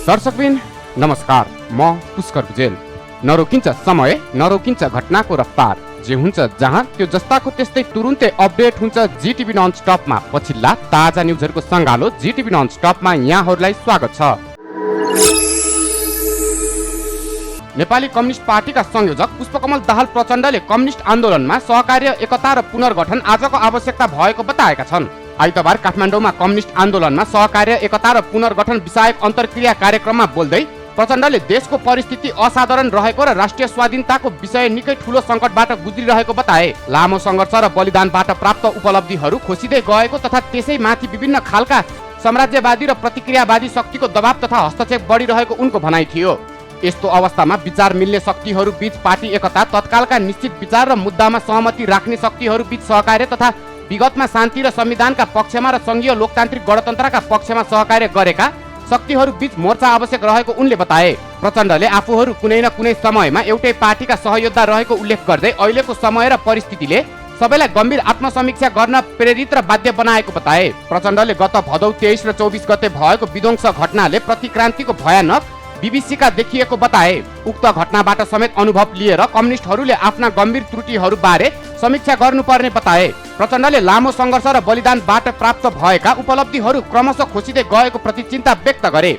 दर्शकबिन नमस्कार, म पुष्कर भुजेल। नरोकिन्छ समय, नरोकिन्छ घटनाको रफ्तार। जे हुन्छ जहाँ त्यो जस्ताको त्यस्तै तुरुन्तै अपडेट हुन्छ जीटीभी नन स्टपमा। पछिल्ला ताजा न्युजहरूको सङ्गालो जीटीभी नन स्टपमा यहाँहरूलाई स्वागत छ। नेपाली कम्युनिस्ट पार्टीका संयोजक पुष्पकमल दाहाल प्रचण्डले कम्युनिस्ट आन्दोलनमा सहकार्य, एकता र पुनर्गठन आजको आवश्यकता भएको बताएका छन्। आइतबार काठमाडौँमा कम्युनिस्ट आन्दोलनमा सहकार्य, एकता र पुनर्गठन विषयक अन्तर्क्रिया कार्यक्रममा बोल्दै प्रचण्डले देशको परिस्थिति असाधारण रहेको र राष्ट्रिय स्वाधीनताको विषय निकै ठूलो सङ्कटबाट गुज्रिरहेको बताए। लामो सङ्घर्ष र बलिदानबाट प्राप्त उपलब्धिहरू खोसिँदै गएको तथा त्यसैमाथि विभिन्न खालका साम्राज्यवादी र प्रतिक्रियावादी शक्तिको दबाव तथा हस्तक्षेप बढिरहेको उनको भनाइ थियो। यस्तो अवस्थामा विचार मिल्ने शक्तिहरू बीच पार्टी एकता, तत्कालका निश्चित विचार र मुद्दामा सहमति राख्ने शक्तिहरू बीच सहकार्य तथा विगतमा शान्ति र संविधानका पक्षमा र सङ्घीय लोकतान्त्रिक गणतन्त्रका पक्षमा सहकार्य गरेका शक्तिहरू बीच मोर्चा आवश्यक रहेको उनले बताए। प्रचण्डले आफूहरू कुनै न कुनै समयमा एउटै पार्टीका सहयोद्धा रहेको उल्लेख गर्दै अहिलेको समय र परिस्थितिले सबैलाई गम्भीर आत्मसमीक्षा गर्न प्रेरित र बाध्य बनाएको बताए। प्रचण्डले गत भदौ 23 र 24 गते भएको विध्वंस घटनाले प्रतिक्रान्तिको भयानक बीबीसीका देखिएको बताए। उक्त घटनाबाट समेत अनुभव लिएर कम्युनिस्टहरूले आफ्ना गम्भीर त्रुटिहरू बारे समीक्षा गर्नुपर्ने बताए। प्रचण्डले लामो सङ्घर्ष र बलिदानबाट प्राप्त भएका उपलब्धिहरू क्रमशः खोसिँदै गएको प्रति चिन्ता व्यक्त गरे।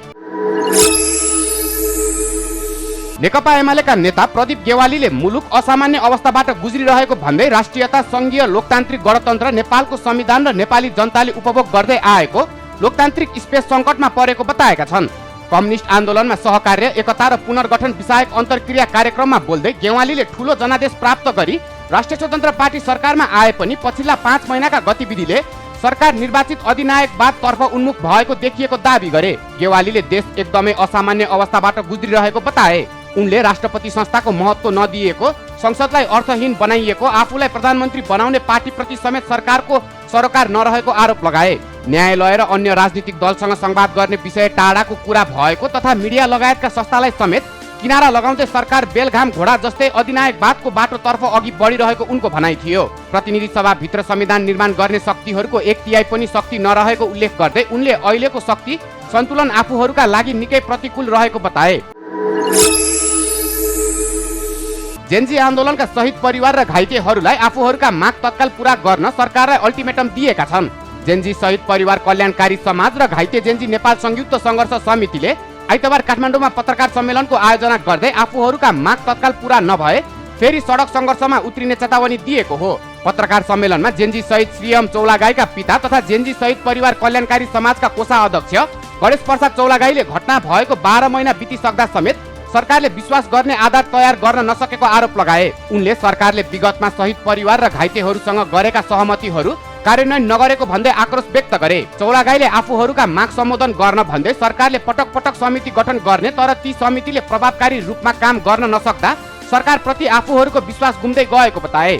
नेकपा एमालेका नेता प्रदीप गेवालीले मुलुक असामान्य अवस्थाबाट गुज्रिरहेको भन्दै राष्ट्रियता, सङ्घीय लोकतान्त्रिक गणतन्त्र, नेपालको संविधान र नेपाली जनताले उपभोग गर्दै आएको लोकतान्त्रिक स्पेस सङ्कटमा परेको बताएका छन्। कम्युनिस्ट आन्दोलनमा सहकार्य, एकता र पुनर्गठन विषयक अन्तर्क्रिया कार्यक्रममा बोल्दै गेवालीले ठूलो जनादेश प्राप्त गरी राष्ट्रिय स्वतन्त्र पार्टी सरकारमा आए पनि पछिल्ला 5 महिनाका गतिविधिले सरकार निर्वाचित अधिनायकवाद तर्फ उन्मुख भएको देखिएको दावी गरे। गेवालीले देश एकदमै असामान्य अवस्थाबाट गुज्रिरहेको बताए। उनले राष्ट्रपति संस्थाको महत्त्व नदिएको, संसदलाई अर्थहीन बनाइएको, आफूलाई प्रधानमन्त्री बनाउने पार्टीप्रति समेत सरकारको सरोकार नरहेको आरोप लगाए। न्यायालय र अन्य राजनीतिक दलसँग संवाद गर्ने विषय टाढाको कुरा भएको तथा मिडिया लगायतका संस्थालाई समेत किनारा लगाउँदै सरकार बेलघाम घोडा जस्तै अधिनायकवादको बाटोतर्फ अघि बढिरहेको उनको भनाइ थियो। प्रतिनिधि सभाभित्र संविधान निर्माण गर्ने शक्तिहरूको 1/3 पनि शक्ति नरहेको उल्लेख गर्दै उनले अहिलेको शक्ति सन्तुलन आफूहरूका लागि निकै प्रतिकूल रहेको बताए। जेन्जी आन्दोलनका शहीद परिवार र घाइतेहरूलाई आफूहरूका माग तत्काल पूरा गर्न सरकारलाई अल्टिमेटम दिएका छन्। जेन्जी शहीद परिवार कल्याणकारी समाज र घाइते जेन्जी नेपाल संयुक्त सङ्घर्ष समितिले आइतबार काठमाडौँमा पत्रकार सम्मेलनको आयोजना गर्दै आफूहरूका माग तत्काल पूरा नभए फेरि सडक सङ्घर्षमा उत्रिने चेतावनी दिएको हो। पत्रकार सम्मेलनमा जेन्जी शहीद श्रीएम चौलागाईका पिता तथा जेन्जी शहीद परिवार कल्याणकारी समाजका कोषाध्यक्ष गणेश प्रसाद चौलागाईले घटना भएको 12 महिना बितिसक्दा समेत सरकारले विश्वास गर्ने आधार तयार गर्न नसकेको आरोप लगाए। उनले सरकारले विगतमा शहीद परिवार र घाइतेहरूसँग गरेका सहमतिहरू कार्यान्वयन नगरेको भन्दै आक्रोश व्यक्त गरे। चौलागाईले आफूहरूका माग सम्बोधन गर्न भन्दै सरकारले पटक पटक समिति गठन गर्ने तर ती समितिले प्रभावकारी रूपमा काम गर्न नसक्दा सरकारप्रति आफूहरूको विश्वास गुम्दै गएको बताए।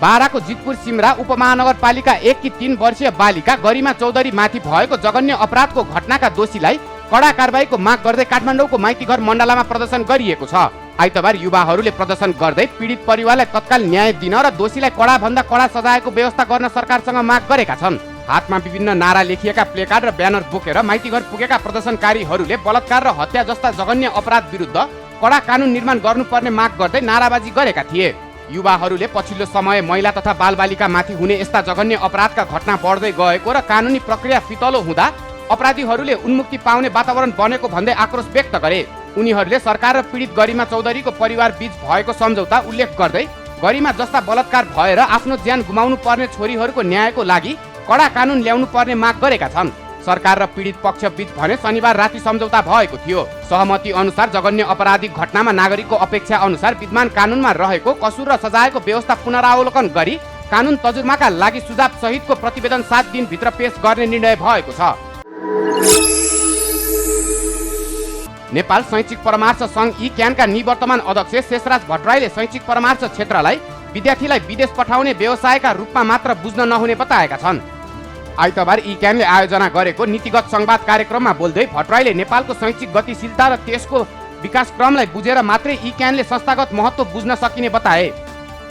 बाराको जितपुर सिमरा उपमहानगरपालिका 1 की 3 वर्षीय बालिका गरिमा चौधरी माथि भएको जघन्य अपराधको घटनाका दोषीलाई कडा कारबाहीको माग गर्दै काठमाडौँको माइतीघर मण्डलामा प्रदर्शन गरिएको छ। आइतबार युवाहरूले प्रदर्शन गर्दै पीडित परिवारलाई तत्काल न्याय दिन र दोषीलाई कडा भन्दा कडा सजायको व्यवस्था गर्न सरकारसँग माग गरेका छन्। हातमा विभिन्न नारा लेखिएका प्लेकार्ड र ब्यानर बोकेर माइतीघर पुगेका प्रदर्शनकारीहरूले बलात्कार र हत्या जस्ता जघन्य अपराध विरुद्ध कडा कानुन निर्माण गर्नुपर्ने माग गर्दै नाराबाजी गरेका थिए। युवाहरूले पछिल्लो समय महिला तथा बालबालिका माथि हुने यस्ता जघन्य अपराधका घटना बढ्दै गएको र कानुनी प्रक्रिया फितलो हुँदा अपराधीहरूले उन्मुक्ति पाउने वातावरण बनेको भन्दै आक्रोश व्यक्त गरे। उनीहरूले सरकार र पीडित गरिमा चौधरीको परिवार बीच भएको सम्झौता उल्लेख गर्दै गरिमा जस्ता बलात्कार भएर आफ्नो ज्यान गुमाउनु पर्ने छोरीहरूको न्यायको लागि कडा कानुन ल्याउनु पर्ने माग गरेका छन्। सरकार र पीडित पक्ष बीच भने शनिबार राति सम्झौता भएको थियो। सहमति अनुसार जघन्य अपराधिक घटनामा नागरिकको अपेक्षा अनुसार विद्यमान कानुनमा रहेको कसुर र सजायको व्यवस्था पुनरावलोकन गरी कानुन तजुर्माका लागि सुझाव सहितको प्रतिवेदन 7 दिनभित्र पेश गर्ने निर्णय भएको छ। नेपाल शैक्षिक परामर्श सङ्घ इक्यानका निवर्तमान अध्यक्ष शेषराज भट्टराईले शैक्षिक परामर्श क्षेत्रलाई विद्यार्थीलाई विदेश पठाउने व्यवसायका रूपमा मात्र बुझ्न नहुने बताएका छन्। आइतबार इक्यानले आयोजना गरेको नीतिगत संवाद कार्यक्रममा बोल्दै भट्टराईले नेपालको शैक्षिक गतिशीलता र त्यसको विकासक्रमलाई बुझेर मात्रै इक्यानले संस्थागत महत्त्व बुझ्न सकिने बताए।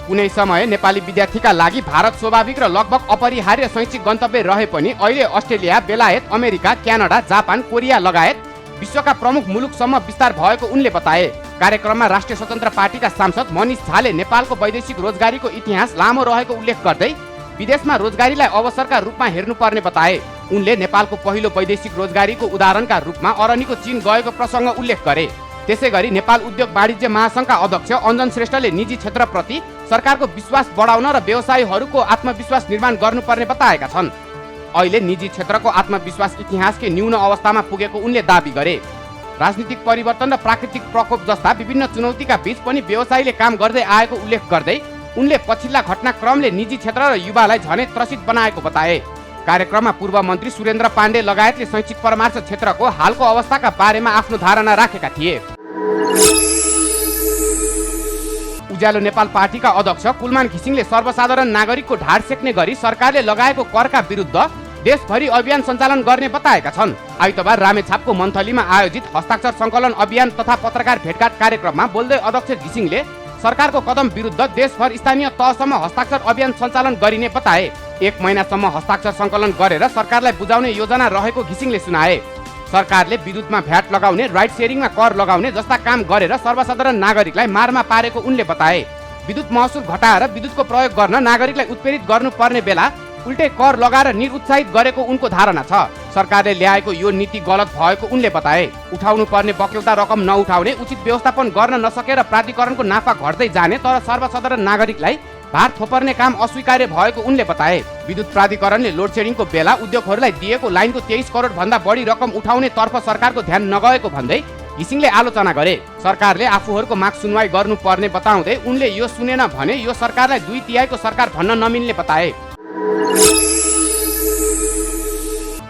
कुनै समय नेपाली विद्यार्थीका लागि भारत स्वाभाविक र लगभग अपरिहार्य शैक्षिक गन्तव्य रहे पनि अहिले अस्ट्रेलिया, बेलायत, अमेरिका, क्यानाडा, जापान, कोरिया लगायत विश्वका प्रमुख मुलुकसम्म विस्तार भएको उनले बताए। कार्यक्रममा राष्ट्रिय स्वतन्त्र पार्टीका सांसद मनिष झाले नेपालको वैदेशिक रोजगारीको इतिहास लामो रहेको उल्लेख गर्दै विदेशमा रोजगारीलाई अवसरका रूपमा हेर्नुपर्ने बताए। उनले नेपालको पहिलो वैदेशिक रोजगारीको उदाहरणका रूपमा अरनीको चीन गएको प्रसङ्ग उल्लेख गरे। त्यसैगरी नेपाल उद्योग वाणिज्य महासङ्घका अध्यक्ष अञ्जन श्रेष्ठले निजी क्षेत्रप्रति सरकारको विश्वास बढाउन र व्यवसायीहरूको आत्मविश्वास निर्माण गर्नुपर्ने बताएका छन्। अहिले निजी क्षेत्रको आत्मविश्वास इतिहासकै न्यून अवस्थामा पुगेको उनले दाबी गरे। राजनीतिक परिवर्तन र प्राकृतिक प्रकोप जस्ता विभिन्न चुनौतीका बीच पनि व्यवसायीले काम गर्दै आएको उल्लेख गर्दै उनले पछिल्ला घटनाक्रमले निजी क्षेत्र र युवालाई झनै त्रसित बनाएको बताए। कार्यक्रममा पूर्व मन्त्री सुरेन्द्र पाण्डे लगायतले शैक्षिक परामर्श क्षेत्रको हालको अवस्थाका बारेमा आफ्नो धारणा राखेका थिए। उज्यालो नेपाल पार्टीका अध्यक्ष कुलमान घिसिङले सर्वसाधारण नागरिकको ढाड सेक्ने गरी सरकारले लगाएको करका विरुद्ध देशभरि अभियान सञ्चालन गर्ने बताएका छन्। आइतबार रामेछापको मन्थलीमा आयोजित हस्ताक्षर सङ्कलन अभियान तथा पत्रकार भेटघाट कार्यक्रममा बोल्दै अध्यक्ष घिसिङले सरकारको कदम विरुद्ध देशभर स्थानीय तहसम्म हस्ताक्षर अभियान सञ्चालन गरिने बताए। 1 महिनासम्म हस्ताक्षर सङ्कलन गरेर सरकारलाई बुझाउने योजना रहेको घिसिङले सुनाए। सरकारले विद्युतमा भ्याट लगाउने, राइट सेयरिङमा कर लगाउने जस्ता काम गरेर सर्वसाधारण नागरिकलाई मारमा पारेको उनले बताए। विद्युत महसुल घटाएर विद्युतको प्रयोग गर्न नागरिकलाई उत्प्रेरित गर्नुपर्ने बेला उल्टै कर लगाएर निरुत्साहित गरेको उनको धारणा छ। सरकारले ल्याएको यो नीति गलत भएको उनले बताए। उठाउनु पर्ने बक्यौता रकम नउठाउने, उचित व्यवस्थापन गर्न नसकेर प्राधिकरणको नाफा घट्दै जाने तर सर्वसाधारण नागरिकलाई भार थोपर्ने काम अस्वीकार्य भएको उनले बताए। विद्युत प्राधिकरणले लोड सेडिङको बेला उद्योगहरूलाई दिएको लाइनको 23 करोड भन्दा बढी रकम उठाउने तर्फ सरकारको ध्यान नगएको भन्दै घिसिङले आलोचना गरे। सरकारले आफूहरूको माग सुनवाई गर्नुपर्ने बताउँदै उनले यो सुनेन भने यो सरकारलाई 2/3 को सरकार भन्न नमिल्ने बताए।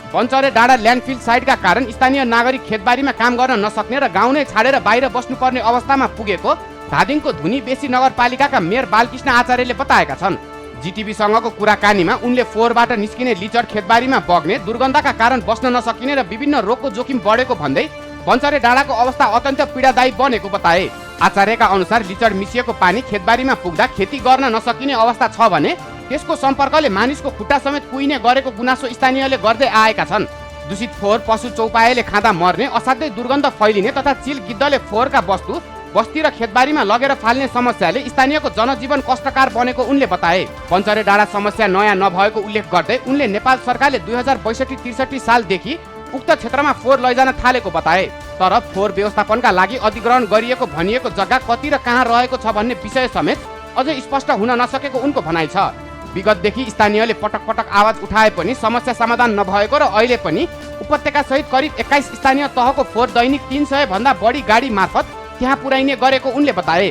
पञ्चरे डाँडा ल्यान्डफिल साइटका कारण स्थानीय नागरिक खेतबारीमा काम गर्न नसक्ने र गाउँ नै छाडेर बाहिर बस्नुपर्ने अवस्थामा पुगेको धादिङको धुनी बेसी नगरपालिकाका मेयर बालकृष्ण आचार्यले बताएका छन्। जिटिभीसँगको कुराकानीमा उनले फोहोरबाट निस्किने लिचड खेतबारीमा बग्ने, दुर्गन्धका कारण बस्न नसकिने र विभिन्न रोगको जोखिम बढेको भन्दै पञ्चरे डाँडाको अवस्था अत्यन्त पीडादायी बनेको बताए। आचार्यका अनुसार लिचड मिसिएको पानी खेतबारीमा पुग्दा खेती गर्न नसकिने अवस्था छ भने त्यसको सम्पर्कले मानिसको खुट्टा समेत कुहिने गरेको गुनासो स्थानीयले गर्दै आएका छन्। दूषित फोहोर पशु चौपायाले खाँदा मर्ने, असाध्यै दुर्गन्ध फैलिने तथा चिल गिद्धले फोहोरका वस्तु बस्ती र खेतबारीमा लगेर फाल्ने समस्याले स्थानीयको जनजीवन कष्टकार बनेको उनले बताए। पञ्चरे डाँडा समस्या नयाँ नभएको उल्लेख गर्दै उनले नेपाल सरकारले 2062-63 सालदेखि उक्त क्षेत्रमा फोहोर लैजान थालेको बताए। तर फोहोर व्यवस्थापनका लागि अधिग्रहण गरिएको भनिएको जग्गा कति र कहाँ रहेको छ भन्ने विषय समेत अझै स्पष्ट हुन नसकेको उनको भनाइ छ। विगतदेखि स्थानीयले पटक पटक आवाज उठाए पनि समस्या समाधान नभएको र अहिले पनि उपत्यका सहित करिब 21 स्थानीय तहको फोहोर दैनिक 300 भन्दा बढी गाडी मार्फत त्यहाँ पुर्याइने गरेको उनले बताए।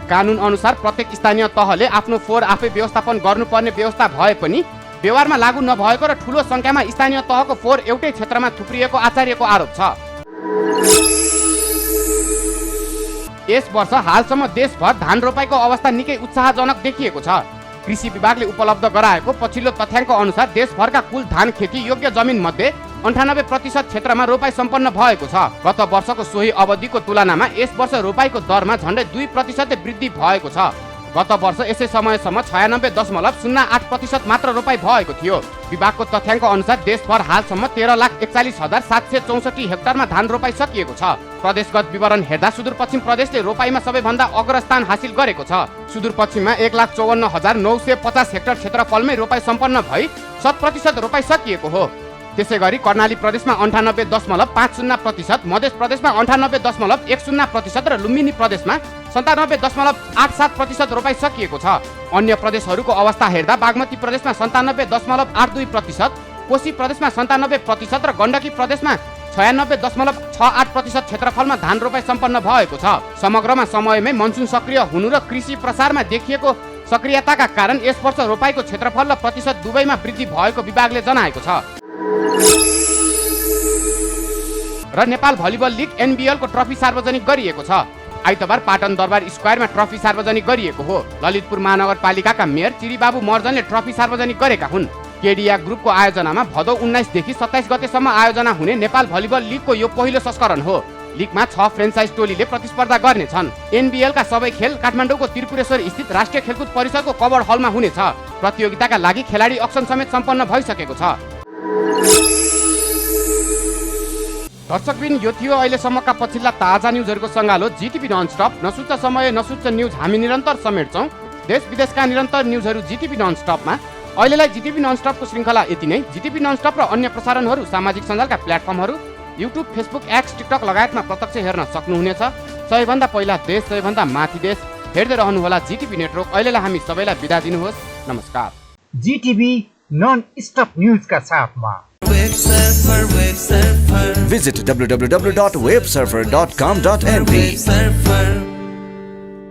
कानुन अनुसार प्रत्येक स्थानीय तहले आफ्नो फोहोर आफै व्यवस्थापन गर्नुपर्ने व्यवस्था भए पनि व्यवहारमा लागू नभएको र ठूलो संख्यामा स्थानीय तहको फोहोर एउटै क्षेत्रमा थुप्रिएको आचार्यको आरोप छ। यस वर्ष हालसम्म देशभर धान रोपाइको अवस्था निकै उत्साहजनक देखिएको छ। कृषि विभागले उपलब्ध गराएको पछिल्लो तथ्याङ्क अनुसार देशभरका कुल धान खेती योग्य जमिन मध्ये 98% क्षेत्रमा रोपाई सम्पन्न भएको छ। गत वर्षको सोही अवधिको तुलनामा यस वर्ष रोपाईको दरमा झन्डै 2% वृद्धि भएको छ। गत वर्ष यसै समयसम्म 96.08% मात्र रोपाई भएको थियो। विभागको तथ्याङ्क अनुसार देशभर हालसम्म 13,41,764 हेक्टरमा धान रोपाई सकिएको छ। प्रदेशगत विवरण हेर्दा सुदूरपश्चिम प्रदेशले रोपाईमा सबैभन्दा अग्रस्थान हासिल गरेको छ। सुदूरपश्चिममा 1,54,950 हेक्टर क्षेत्रफलमै रोपाई सम्पन्न भई 100% रोपाई सकिएको हो। त्यसैगरी कर्णाली प्रदेशमा 98.50%, मध्य प्रदेशमा 98.10% र लुम्बिनी प्रदेशमा 97.87% रोपाई सकिएको छ। अन्य प्रदेशहरूको अवस्था हेर्दा बागमती प्रदेशमा 97.82%, कोशी प्रदेशमा 97% र गण्डकी प्रदेशमा 96.68% क्षेत्रफलमा धान रोपाई सम्पन्न भएको छ। समग्रमा समयमै मनसुन सक्रिय हुनु र कृषि प्रसारमा देखिएको सक्रियताका कारण यस वर्ष रोपाईको क्षेत्रफल र प्रतिशत दुवैमा वृद्धि भएको विभागले जनाएको छ। र नेपाल भलिबल लिग NBL को ट्रफी सार्वजनिक गरिएको छ। आइतबार पाटन दरबार स्क्वायरमा ट्रफी सार्वजनिक गरिएको हो। ललितपुर महानगरपालिकाका मेयर चिरीबाबु मर्जनले ट्रफी सार्वजनिक गरेका हुन्। केडिया ग्रुपको आयोजनामा भदौ 19 देखि 27 गतेसम्म आयोजना हुने नेपाल भलिबल लिगको यो पहिलो संस्करण हो। लिगमा 6 फ्रेन्चाइज टोलीले प्रतिस्पर्धा गर्नेछन्। एनबीएल का सबै खेल काठमाडौँको त्रिपुरेश्वर स्थित राष्ट्रिय खेलकुद परिसरको कभर हलमा हुनेछ। प्रतियोगिताका लागि खेलाडी अक्सन समेत सम्पन्न भइसकेको छ। दर्शकबिन यो थियो अहिलेसम्मका पछिल्ला ताजा न्युजहरूको सङ्गालो। जीटीभी ननस्टप, नसुच्च समय नसुच्च न्युज हामी निरन्तर समेट्छौँ। देश विदेशका निरन्तर न्युजहरू जीटीभी ननस्टपमा। अहिलेलाई जीटीभी ननस्टपको श्रृङ्खला यति नै। जीटीभी ननस्टप र अन्य प्रसारणहरू सामाजिक सञ्जालका प्लेटफर्महरू युट्युब, फेसबुक, एक्स, टिकटक लगायतमा प्रत्यक्ष हेर्न सक्नुहुनेछ। सबैभन्दा पहिला देश, सबैभन्दा माथि देश हेर्दै रहनुहोला जीटीभी नेटवर्क। अहिलेलाई हामी सबैलाई बिदा दिनुहोस्। नमस्कार। जीटीभी नन स्टप न्युजका साथमा Visit www.websurfer.com.mp।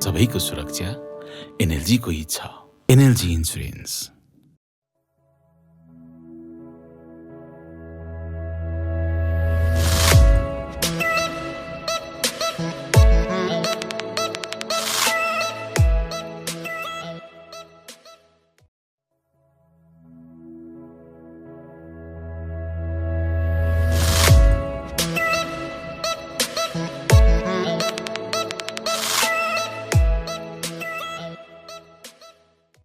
सबैको सुरक्षा एनएलजी को ही छ। NLG insurance.